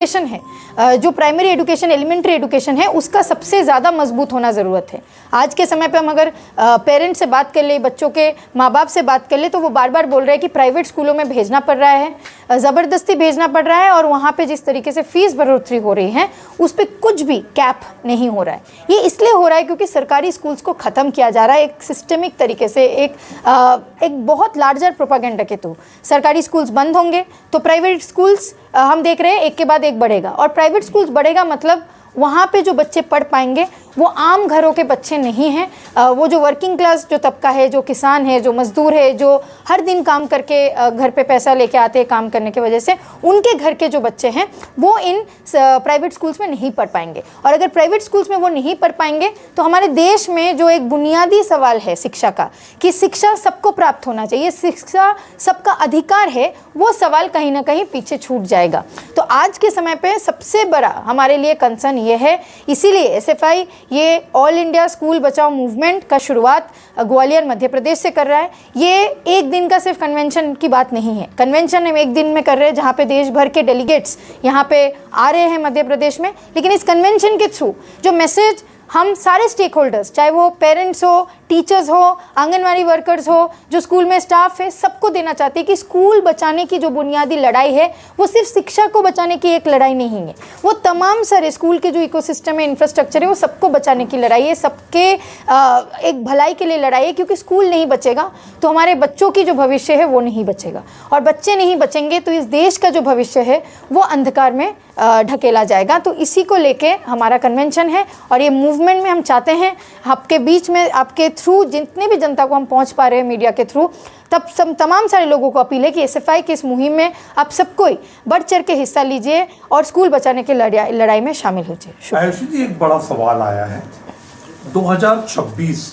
Education है, जो primary education, elementary education है, उसका सबसे ज़्यादा मजबूत होना ज़रूरत है। आज के समय पे हम अगर पेरेंट्स से बात कर ले, बच्चों के माँ बाप से बात कर ले, तो वो बार बार बोल रहे हैं कि प्राइवेट स्कूलों में भेजना पड़ रहा है, ज़बरदस्ती भेजना पड़ रहा है, और वहाँ पे जिस तरीके से फीस बढ़ोतरी हो रही है उस पर कुछ भी कैप नहीं हो रहा है। ये इसलिए हो रहा है क्योंकि सरकारी स्कूल्स को ख़त्म किया जा रहा है एक सिस्टमिक तरीके से, एक बहुत लार्जर प्रोपागेंडा के थ्रू। सरकारी स्कूल्स बंद होंगे तो प्राइवेट स्कूल्स हम देख रहे हैं एक के बाद एक बढ़ेगा, और प्राइवेट स्कूल्स बढ़ेगा मतलब वहाँ पे जो बच्चे पढ़ पाएंगे वो आम घरों के बच्चे नहीं हैं, वो जो वर्किंग क्लास जो तबका है, जो किसान है, जो मज़दूर है, जो हर दिन काम करके घर पे पैसा लेके आते हैं काम करने की वजह से, उनके घर के जो बच्चे हैं वो इन प्राइवेट स्कूल्स में नहीं पढ़ पाएंगे। और अगर प्राइवेट स्कूल्स में वो नहीं पढ़ पाएंगे तो हमारे देश में जो एक बुनियादी सवाल है शिक्षा का, कि शिक्षा सबको प्राप्त होना चाहिए, शिक्षा सबका अधिकार है, वो सवाल कहीं ना कहीं पीछे छूट जाएगा। तो आज के समय पे सबसे बड़ा हमारे लिए कंसर्न ये है, इसीलिए SFI ये ऑल इंडिया स्कूल बचाओ मूवमेंट का शुरुआत ग्वालियर मध्य प्रदेश से कर रहा है। ये एक दिन का सिर्फ कन्वेंशन की बात नहीं है, कन्वेंशन हम एक दिन में कर रहे हैं जहाँ पे देश भर के डेलीगेट्स यहाँ पे आ रहे हैं मध्य प्रदेश में, लेकिन इस कन्वेंशन के थ्रू जो मैसेज हम सारे स्टेक होल्डर्स, चाहे वो पेरेंट्स हो, टीचर्स हो, आंगनवाड़ी वर्कर्स हो, जो स्कूल में स्टाफ है, सबको देना चाहते हैं कि स्कूल बचाने की जो बुनियादी लड़ाई है वो सिर्फ शिक्षा को बचाने की एक लड़ाई नहीं है, वो तमाम सारे स्कूल के जो इकोसिस्टम है, इंफ्रास्ट्रक्चर है, वो सबको बचाने की लड़ाई है, सबके एक भलाई के लिए लड़ाई है। क्योंकि स्कूल नहीं बचेगा तो हमारे बच्चों की जो भविष्य है वो नहीं बचेगा, और बच्चे नहीं बचेंगे तो इस देश का जो भविष्य है वो अंधकार में ढकेला जाएगा। तो इसी को लेके हमारा कन्वेंशन है, और ये मूवमेंट में हम चाहते हैं आपके बीच में, आपके थ्रू जितने भी जनता को हम पहुंच पा रहे हैं मीडिया के थ्रू, तब सब तमाम सारे लोगों को अपील है कि SFI की इस मुहिम में आप सबको ही बढ़ चढ़ के हिस्सा लीजिए और स्कूल बचाने की लड़ाई में शामिल हो जाइए। आयुषी जी, एक बड़ा सवाल आया है, 2026